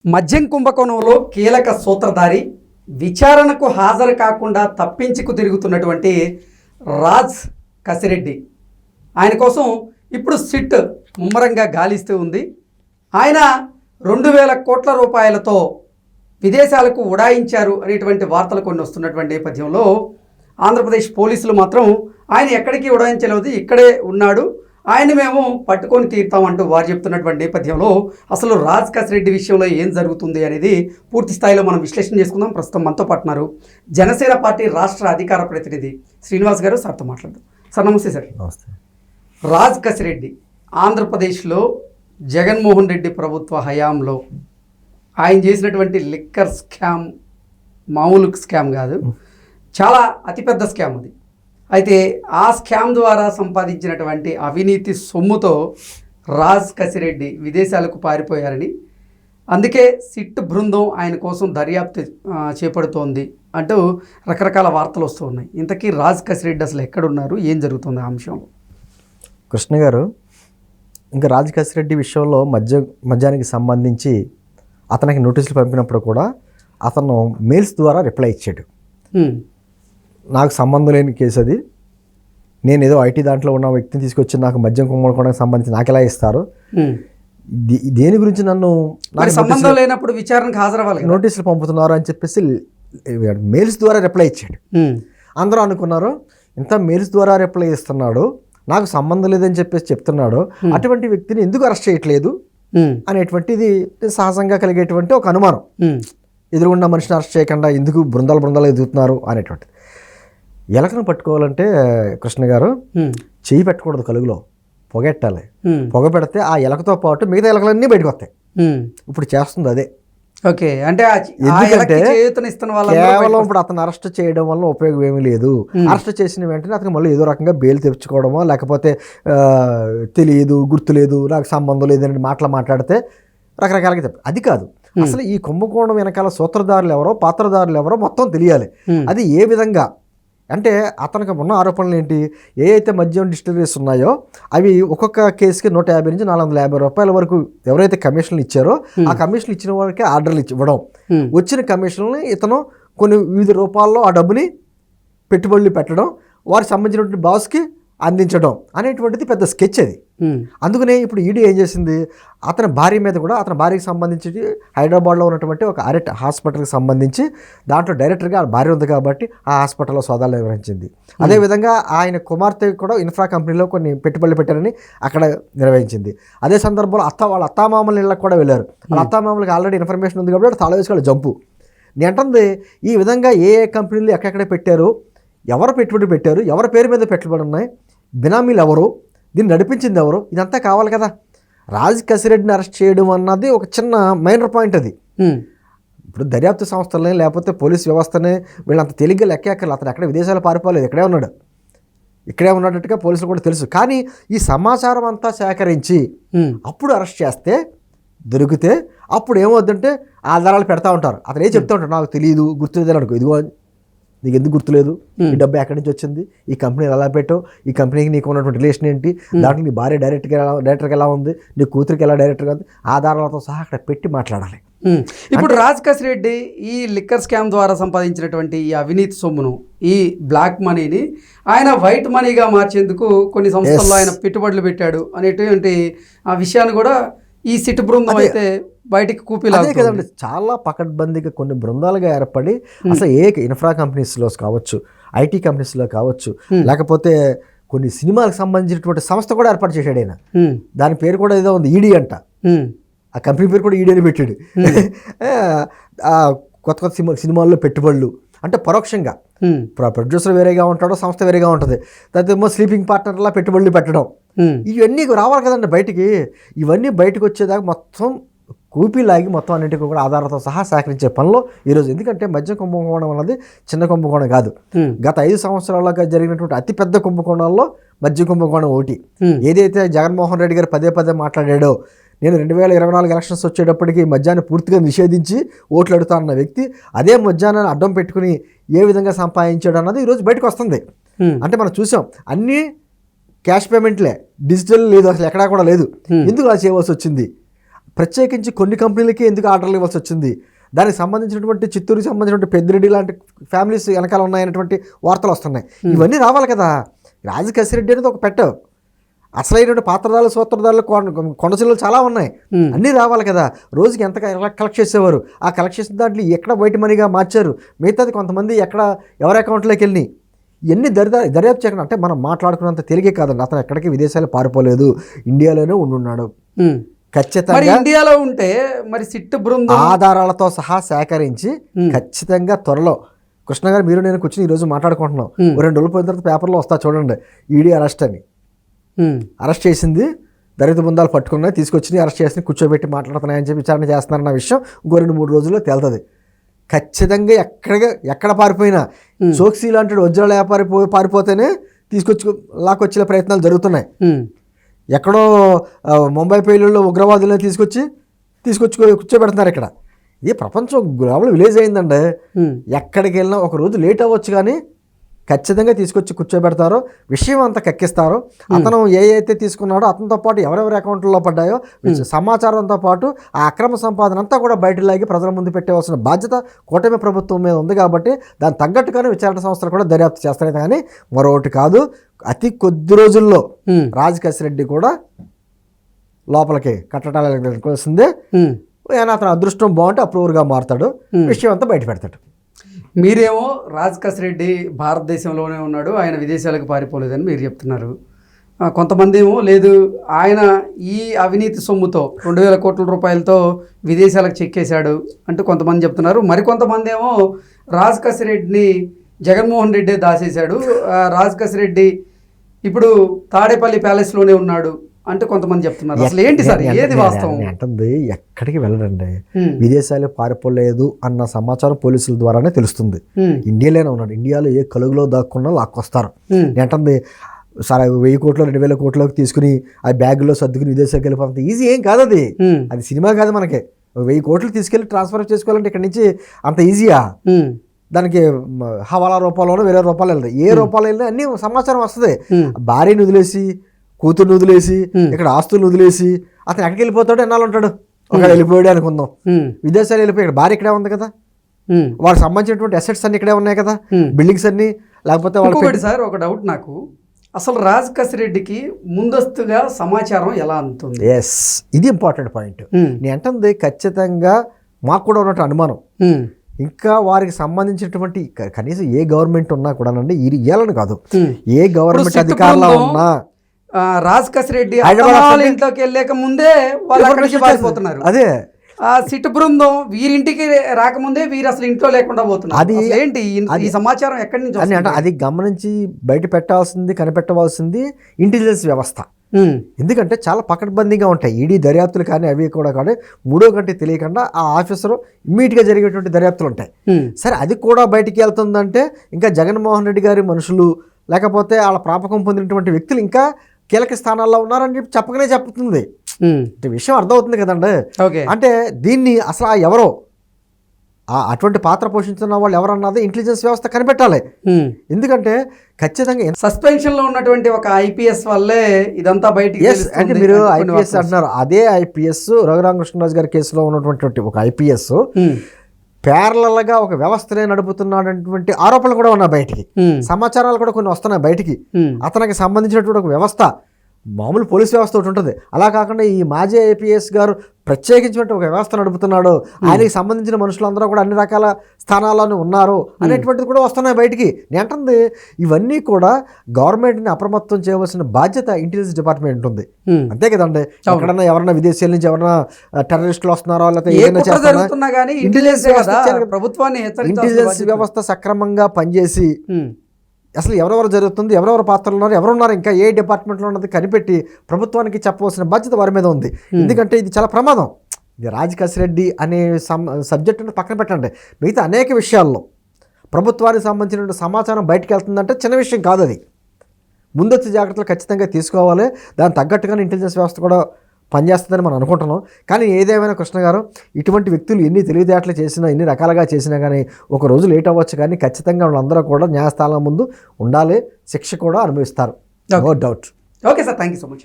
మద్యం కుంభకోణంలో కీలక సూత్రధారి, విచారణకు హాజరు కాకుండా తప్పించుకు తిరుగుతున్నటువంటి రాజ్ కసిరెడ్డి. ఆయన కోసం ఇప్పుడు సిట్ ముమ్మరంగా గాలిస్తూ ఉంది. ఆయన 2,000 కోట్ల రూపాయలతో విదేశాలకు ఉడాయించారు అనేటువంటి వార్తలు కొన్ని వస్తున్నటువంటి నేపథ్యంలో ఆంధ్రప్రదేశ్ పోలీసులు మాత్రం ఆయన ఎక్కడికి ఉడాయించలేదు, ఇక్కడే ఉన్నాడు, ఆయన మేము పట్టుకొని తీరుతామంటూ వారు చెప్తున్నటువంటి నేపథ్యంలో అసలు రాజ్ కసిరెడ్డి విషయంలో ఏం జరుగుతుంది అనేది పూర్తి స్థాయిలో మనం విశ్లేషణ చేసుకుందాం. ప్రస్తుతం మనతో పాటున్నారు జనసేన పార్టీ రాష్ట్ర అధికార ప్రతినిధి శ్రీనివాస్ గారు. సార్తో మాట్లాడదాం. సార్ నమస్తే. సార్ నమస్తే. రాజ్ కసిరెడ్డి ఆంధ్రప్రదేశ్లో జగన్మోహన్ రెడ్డి ప్రభుత్వ హయాంలో ఆయన చేసినటువంటి లిక్కర్ స్కామ్ మామూలు స్కామ్ కాదు, చాలా అతిపెద్ద స్కామ్ అది. అయితే ఆ స్కామ్ ద్వారా సంపాదించినటువంటి అవినీతి సొమ్ముతో రాజ్ కసిరెడ్డి విదేశాలకు పారిపోయారని, అందుకే సిట్ బృందం ఆయన కోసం దర్యాప్తు చేపడుతోంది అంటూ రకరకాల వార్తలు వస్తూ ఉన్నాయి. ఇంతకీ రాజ్ కసిరెడ్డి అసలు ఎక్కడున్నారు, ఏం జరుగుతుంది ఆ అంశంలో? కృష్ణ గారు, ఇంకా రాజ్ కసిరెడ్డి విషయంలో మద్యానికి సంబంధించి అతనికి నోటీసులు పంపినప్పుడు కూడా అతను మెయిల్స్ ద్వారా రిప్లై ఇచ్చాడు. నాకు సంబంధం లేని కేసు అది, నేను ఏదో ఐటీ దాంట్లో ఉన్న వ్యక్తిని తీసుకొచ్చి నాకు మద్యం కుంభకోణానికి సంబంధించి నాకు ఎలా ఇస్తారు, దేని గురించి నన్ను సంబంధం లేనప్పుడు విచారణకు హాజరవ్వాలి, నోటీసులు పంపుతున్నారు అని చెప్పేసి మెయిల్స్ ద్వారా రిప్లై ఇచ్చాడు. అందరూ అనుకున్నారు ఇంత మెయిల్స్ ద్వారా రిప్లై ఇస్తున్నాడు, నాకు సంబంధం లేదని చెప్పేసి చెప్తున్నాడు, అటువంటి వ్యక్తిని ఎందుకు అరెస్ట్ చేయట్లేదు అనేటువంటిది సహజంగా కలిగేటువంటి ఒక అనుమానం. ఎదురుగుండా మనిషిని అరెస్ట్ చేయకుండా ఎందుకు బృందాలు ఎదుగుతున్నారు అనేటువంటిది. ఎలకను పట్టుకోవాలంటే కృష్ణ గారు చెయ్యి పెట్టకూడదు, కలుగులో పొగెట్టాలి. పొగ పెడితే ఆ ఎలకతో పాటు మిగతా ఎలకలన్నీ బయటకు వస్తాయి. ఇప్పుడు చేస్తుంది అదే. ఓకే, అంటే ఎందుకంటే కేవలం ఇప్పుడు అతను అరెస్ట్ చేయడం వల్ల ఉపయోగం ఏమీ లేదు. అరెస్ట్ చేసిన వెంటనే అతను మళ్ళీ ఏదో రకంగా బెయిల్ తెచ్చుకోవడమో లేకపోతే తెలియదు, గుర్తులేదు, నాకు సంబంధం లేదని మాట్లాడితే రకరకాలుగా చెప్పారు. అది కాదు, అసలు ఈ కుంభకోణం వెనకాల సూత్రధారులు ఎవరో పాత్రధారులు ఎవరో మొత్తం తెలియాలి. అది ఏ విధంగా అంటే అతనికి ఉన్న ఆరోపణలు ఏంటి, ఏ అయితే మద్యం డిస్టిలరీస్ ఉన్నాయో అవి ఒక్కొక్క కేసుకి 150 నుంచి 450 రూపాయల వరకు ఎవరైతే కమిషన్లు ఇచ్చారో ఆ కమిషన్లు ఇచ్చిన వారికి ఆర్డర్లు ఇవ్వడం, వచ్చిన కమిషన్లని ఇతను కొన్ని వివిధ రూపాల్లో ఆ డబ్బుని పెట్టుబడులు పెట్టడం, వారికి సంబంధించినటువంటి బాస్కి అందించడం అనేటువంటిది పెద్ద స్కెచ్ అది. అందుకనే ఇప్పుడు ఈడీ ఏం చేసింది, అతని భార్య మీద కూడా, అతని భార్యకి సంబంధించి హైదరాబాద్లో ఉన్నటువంటి ఒక ఆర్ఎట్ హాస్పిటల్కి సంబంధించి దాంట్లో డైరెక్టర్గా ఆ భార్య ఉంది కాబట్టి ఆ హాస్పిటల్లో సోదాలు నిర్వహించింది. అదేవిధంగా ఆయన కుమార్తె కూడా ఇన్ఫ్రా కంపెనీలో కొన్ని పెట్టుబడులు పెట్టారని అక్కడ నిర్వహించింది. అదే సందర్భంలో వాళ్ళ అత్తామామల ఇళ్ళకి కూడా వెళ్ళారు. వాళ్ళ అత్తామామలకి ఆల్రెడీ ఇన్ఫర్మేషన్ ఉంది కాబట్టి తాళ వేసుకొని జంపు. నేను అంటుంది ఈ విధంగా ఏ కంపెనీలు ఎక్కడెక్కడ పెట్టారు, ఎవరు పెట్టుబడి పెట్టారు, ఎవరి పేరు మీద పెట్టుబడి ఉన్నాయి, బినామీలు ఎవరు, దీన్ని నడిపించింది ఎవరు, ఇదంతా కావాలి కదా. రాజ్ కసిరెడ్డిని అరెస్ట్ చేయడం అన్నది ఒక చిన్న మైనర్ పాయింట్. అది ఇప్పుడు దర్యాప్తు సంస్థలనే లేకపోతే పోలీస్ వ్యవస్థనే వీళ్ళంత తేలిగ్గా లెక్కేక్కర్లు. అతను ఎక్కడ విదేశాలు పారిపోలేదు, ఇక్కడే ఉన్నట్టుగా పోలీసులు కూడా తెలుసు. కానీ ఈ సమాచారం అంతా సేకరించి అప్పుడు అరెస్ట్ చేస్తే దొరికితే అప్పుడు ఏమవుతుందంటే ఆధారాలు పెడతా ఉంటారు. అతను ఏం చెప్తా ఉంటాడు, నాకు తెలియదు, గుర్తులేదు అనుకో, ఇదిగో నీకు ఎందుకు గుర్తులేదు, ఈ డబ్బు ఎక్కడి నుంచి వచ్చింది, ఈ కంపెనీని ఎలా పెట్టావు, ఈ కంపెనీకి నీకు ఉన్నటువంటి రిలేషన్ ఏంటి, దాంట్లో నీ భార్య డైరెక్టర్కి ఎలా ఉంది, నీ కూతురికి ఎలా డైరెక్టర్గా ఉంది, ఆధారాలతో సహా అక్కడ పెట్టి మాట్లాడాలి. ఇప్పుడు రాజ్ కసిరెడ్డి ఈ లిక్కర్ స్కామ్ ద్వారా సంపాదించినటువంటి ఈ అవినీతి సొమ్మును, ఈ బ్లాక్ మనీని ఆయన వైట్ మనీగా మార్చేందుకు కొన్ని సంస్థల్లో ఆయన పెట్టుబడులు పెట్టాడు అనేటువంటి ఆ విషయాన్ని కూడా ఈ సిట్ బృందం అయితే బయటికి కూపిలాగే కదండి. చాలా పకడ్బందీగా కొన్ని బృందాలుగా ఏర్పడి అసలు ఏ ఇన్ఫ్రా కంపెనీస్లో కావచ్చు, ఐటీ కంపెనీస్లో కావచ్చు, లేకపోతే కొన్ని సినిమాలకు సంబంధించినటువంటి సంస్థ కూడా ఏర్పాటు చేశాడు ఆయన. దాని పేరు కూడా ఏదో ఉంది, ఈడీ అంట. ఆ కంపెనీ పేరు కూడా ఈడీ అని పెట్టాడు. కొత్త సినిమాల్లో పెట్టుబడులు అంటే పరోక్షంగా ప్రొడ్యూసర్ వేరేగా ఉంటాడో, సంస్థ వేరేగా ఉంటుంది, దాంతో స్లీపింగ్ పార్ట్నర్లా పెట్టుబడులు పెట్టడం, ఇవన్నీ రావాలి కదండి బయటికి. ఇవన్నీ బయటకు వచ్చేదాకా మొత్తం కూపీలాగి మొత్తం అన్నింటికి కూడా ఆధారాలతో సహా సేకరించే పనిలో ఈరోజు. ఎందుకంటే మద్యం కుంభకోణం అన్నది చిన్న కుంభకోణం కాదు. గత 5 సంవత్సరాలుగా జరిగినటువంటి అతిపెద్ద కుంభకోణాల్లో మద్యం కుంభకోణం ఒకటి. ఏదైతే జగన్మోహన్ రెడ్డి గారు పదే మాట్లాడాడో, నేను 2024 ఎలక్షన్స్ వచ్చేటప్పటికి మద్యాన్ని పూర్తిగా నిషేధించి ఓట్లు అడుగుతానన్న వ్యక్తి అదే మద్యాన్ని అడ్డం పెట్టుకుని ఏ విధంగా సంపాదించాడు అన్నది ఈరోజు బయటకు వస్తుంది. అంటే మనం చూసాం, అన్నీ క్యాష్ పేమెంట్లే, డిజిటల్ లేదు, అసలు ఎక్కడా కూడా లేదు. ఎందుకు అలా చేయవలసి వచ్చింది? ప్రత్యేకించి కొన్ని కంపెనీలకి ఎందుకు ఆర్డర్లు ఇవ్వాల్సి వచ్చింది, దానికి సంబంధించినటువంటి చిత్తూరుకి సంబంధించినటువంటి పెద్దిరెడ్డి లాంటి ఫ్యామిలీస్ వెనకాల ఉన్నాయనేటువంటి వార్తలు వస్తున్నాయి. ఇవన్నీ రావాలి కదా. రాజు కసిరెడ్డి అనేది ఒక పెట్ట, అసలైనటువంటి పాత్రదారులు సూత్రధారులు కొండచిల్లు చాలా ఉన్నాయి, అన్నీ రావాలి కదా. రోజుకి ఎంత కలెక్ట్ చేసేవారు, ఆ కలెక్ట్ చేసిన దాంట్లో ఎక్కడ బయట మనీగా మార్చారు, మిగతాది కొంతమంది ఎక్కడ ఎవరి అకౌంట్లోకి వెళ్ళి ఇవన్నీ దర్యాప్తు చేయకుండా. అంటే మనం మాట్లాడుకున్నంత తేలిగే కాదండి. అతను ఎక్కడికి విదేశాలు పారిపోలేదు, ఇండియాలోనే ఉండున్నాడు. ఖచ్చితంగా ఇండియాలో ఉంటే మరి సిట్ బృందం ఆధారాలతో సహా సేకరించి ఖచ్చితంగా త్వరలో కృష్ణ గారు మీరు నేను కూర్చొని ఈరోజు మాట్లాడుకుంటున్నాం. 2 రోజులు పోయిన తర్వాత పేపర్లో వస్తా చూడండి, ఈడీ అరెస్ట్ అని. అరెస్ట్ చేసింది, దళిత బృందాలు పట్టుకున్నాయి, తీసుకొచ్చి అరెస్ట్ చేసి కూర్చోబెట్టి మాట్లాడుతున్నాయని చెప్పి విచారణ చేస్తున్నారన్న విషయం ఇంకో 2-3 రోజుల్లో తేలుతుంది. ఖచ్చితంగా ఎక్కడ పారిపోయినా చోక్సీ లాంటి వజ్రాల వ్యాపారి పారిపోతేనే లాక్కొచ్చే ప్రయత్నాలు జరుగుతున్నాయి. ఎక్కడో ముంబై పేలుల్లో ఉగ్రవాదులను తీసుకొచ్చి కూర్చోబెడుతున్నారు. ఇక్కడ ఇది ప్రపంచం గ్లోబల్ విలేజ్ అయిందండి. ఎక్కడికి వెళ్ళినా ఒక రోజు లేట్ అవ్వచ్చు, కానీ ఖచ్చితంగా తీసుకొచ్చి కూర్చోబెడతారో, విషయం అంతా కక్కిస్తారో, అతను అయితే తీసుకున్నాడో అతనితో పాటు ఎవరెవరి అకౌంట్లో పడ్డాయో సమాచారంతో పాటు ఆ అక్రమ సంపాదన అంతా కూడా బయట లాగి ప్రజల ముందు పెట్టవలసిన బాధ్యత కూటమి ప్రభుత్వం మీద ఉంది. కాబట్టి దాని తగ్గట్టుగానే విచారణ సంస్థలు కూడా దర్యాప్తు చేస్తాయి. కానీ మరొకటి కాదు, అతి కొద్ది రోజుల్లో రాజు కసిరెడ్డి కూడా లోపలికి కట్టడాలకు వస్తుంది. అతను అదృష్టం బాగుంటే అప్రూవర్గా మారుతాడు, విషయం అంతా బయట పెడతాడు. మీరేమో రాజ్ కసిరెడ్డి భారతదేశంలోనే ఉన్నాడు, ఆయన విదేశాలకు పారిపోలేదని మీరు చెప్తున్నారు. కొంతమంది ఏమో లేదు, ఆయన ఈ అవినీతి సొమ్ముతో 2000 కోట్ల రూపాయలతో విదేశాలకు చెక్కేశాడు అంటూ కొంతమంది చెప్తున్నారు. మరికొంతమంది ఏమో రాజ్ కసిరెడ్డిని జగన్మోహన్ రెడ్డి దాచేశాడు, రాజ్ కసిరెడ్డి ఇప్పుడు తాడేపల్లి ప్యాలెస్లోనే ఉన్నాడు అంటూ కొంతమంది చెప్తున్నారు. అసలు ఏంటి సార్, ఏది వాస్తవం? అంటుంది ఎక్కడికి వెళ్ళడండి, విదేశాలు పారిపోలేదు అన్న సమాచారం పోలీసుల ద్వారానే తెలుస్తుంది. ఇండియాలోనే ఉన్నాడు, ఇండియాలో ఏ కలుగులో దాక్కున్నా లాక్కొస్తారు. అంటుంది సరే 1000 కోట్లు 2000 కోట్లకి తీసుకుని ఆ బ్యాగులో సర్దుకుని విదేశాలకు వెళ్ళిపోతుంది ఈజీ ఏం కాదు. అది సినిమా కాదు. మనకి 1000 కోట్లు తీసుకెళ్ళి ట్రాన్స్ఫర్ చేసుకోవాలంటే ఇక్కడ నుంచి అంత ఈజీయా? దానికి హవాలా రూపాయలు వేరే రూపాయలు వెళ్తాయి, ఏ రూపాయలు వెళ్ళినా అన్ని సమాచారం వస్తుంది. భార్యను వదిలేసి, కూతుర్ని వదిలేసి, ఇక్కడ ఆస్తులను వదిలేసి అతను ఎక్కడికి వెళ్ళిపోతాడు, ఎన్నాళ్ళు ఉంటాడు? ఒక వెళ్ళిపోయాడు అనుకుందాం, విదేశాలు వెళ్ళిపోయి ఇక్కడ భార్య ఇక్కడే ఉంది కదా, వాడికి సంబంధించినటువంటి అసెట్స్ అన్ని ఇక్కడే ఉన్నాయి కదా, బిల్డింగ్స్ అన్ని. లేకపోతే ఇంకొకటి సార్, ఒక డౌట్ నాకు, అసలు రాజ్ కసిరెడ్డికి ముందస్తుగా సమాచారం ఎలా అందుతుంది? ఎస్, ఇది ఇంపార్టెంట్ పాయింట్. నేను అంటుంది ఖచ్చితంగా మాకు కూడా ఉన్నట్టు అనుమానం. ఇంకా వారికి సంబంధించినటువంటి కనీసం ఏ గవర్నమెంట్ ఉన్నా కూడా నండి, ఇయ్యాలని కాదు, ఏ గవర్నమెంట్ అధికారంలో ఉన్నా రాజ్ కసిరెడ్డి ఇంట్లోకి వెళ్ళక ముందే వాళ్ళు అక్కడి నుంచి పారిపోతున్నారు. అదే ఆ సిట్ బృందం వీరింటికి రాకముందే వీరు అసలు ఇంట్లో లేకుండా పోతున్నారు. అది ఏంటి ఈ సమాచారం ఎక్కడి నుంచి అంటే అది గమనించి బయట పెట్టాల్సింది, కనిపెట్టవలసింది ఇంటెలిజెన్స్ వ్యవస్థ. ఎందుకంటే చాలా పకడ్బందీగా ఉంటాయి ఈడీ దర్యాప్తులు, కానీ అవి కూడా కానీ మూడో గంట తెలియకుండా ఆ ఆఫీసర్ ఇమ్మీడియట్గా జరిగేటువంటి దర్యాప్తులు ఉంటాయి. సరే, అది కూడా బయటికి వెళ్తుందంటే ఇంకా జగన్మోహన్ రెడ్డి గారి మనుషులు లేకపోతే వాళ్ళ ప్రాపకం పొందినటువంటి వ్యక్తులు ఇంకా కీలక స్థానాల్లో ఉన్నారని చెప్పి చెప్పకనే చెప్తుంది. విషయం అర్థమవుతుంది కదండి. అంటే దీన్ని అసలు ఎవరో అటువంటి పాత్ర పోషించిన వాళ్ళు ఎవరన్నది ఇంటెలిజెన్స్ వ్యవస్థ కనిపెట్టాలి. ఎందుకంటే ఖచ్చితంగా సస్పెన్షన్ లో ఉన్నటువంటి ఒక ఐపీఎస్ వల్లే ఇదంతా బయటికి. అంటే మీరు ఐపీఎస్ అంటున్నారు, అదే ఐపీఎస్ రఘురామకృష్ణరాజు గారి కేసులో ఉన్నటువంటి ఒక ఐపీఎస్ ప్యారలల్ గా ఒక వ్యవస్థనే నడుపుతున్నాడటువంటి ఆరోపణలు కూడా ఉన్నాయి బయటికి, సమాచారాలు కూడా కొన్ని వస్తున్నాయి బయటికి. అతనికి సంబంధించినటువంటి ఒక వ్యవస్థ, మామూలు పోలీస్ వ్యవస్థ ఒకటి ఉంటుంది, అలా కాకుండా ఈ మాజీ ఐపీఎస్ గారు ప్రత్యేకించినటువంటి ఒక వ్యవస్థ నడుపుతున్నాడు, ఆయనకి సంబంధించిన మనుషులందరూ కూడా అన్ని రకాల స్థానాల్లోనే ఉన్నారు అనేటువంటిది కూడా వస్తున్నాయి బయటికి. నేను అంటుంది ఇవన్నీ కూడా గవర్నమెంట్ని అప్రమత్తం చేయవలసిన బాధ్యత ఇంటెలిజెన్స్ డిపార్ట్మెంట్ ఉంటుంది, అంతే కదండి. ఎక్కడన్నా ఎవరన్నా విదేశాల నుంచి ఎవరన్నా టెర్రరిస్టులు వస్తున్నారో లేకపోతే ఏదైనా చేస్తున్నా ఇంటెలిజెన్స్ వ్యవస్థ సక్రమంగా పనిచేసి అసలు ఎవరెవరు జరుగుతుంది, ఎవరెవరు పాత్రలు ఉన్నారు, ఎవరున్నారు, ఇంకా ఏ డిపార్ట్మెంట్లో ఉన్నది కనిపెట్టి ప్రభుత్వానికి చెప్పవలసిన బాధ్యత వారి మీద ఉంది. ఎందుకంటే ఇది చాలా ప్రమాదం. ఇది రాజ్ కసిరెడ్డి అనే సబ్జెక్టును పక్కన పెట్టండి, మిగతా అనేక విషయాల్లో ప్రభుత్వానికి సంబంధించిన సమాచారం బయటకు వెళ్తుందంటే చిన్న విషయం కాదు. అది ముందస్తు జాగ్రత్తలు ఖచ్చితంగా తీసుకోవాలి. దానికి తగ్గట్టుగానే ఇంటెలిజెన్స్ వ్యవస్థ కూడా పనిచేస్తుందని మనం అనుకుంటున్నాం. కానీ ఏదేమైనా కృష్ణ గారు, ఇటువంటి వ్యక్తులు ఎన్ని తెలివితేటలు చేసినా, ఎన్ని రకాలుగా చేసినా కానీ ఒక రోజు లేట్ అవ్వచ్చు, కానీ ఖచ్చితంగా వాళ్ళందరూ కూడా న్యాయస్థానం ముందు ఉండాలి, శిక్ష కూడా అనుభవిస్తారు, no doubt. Okay sir, thank you so much.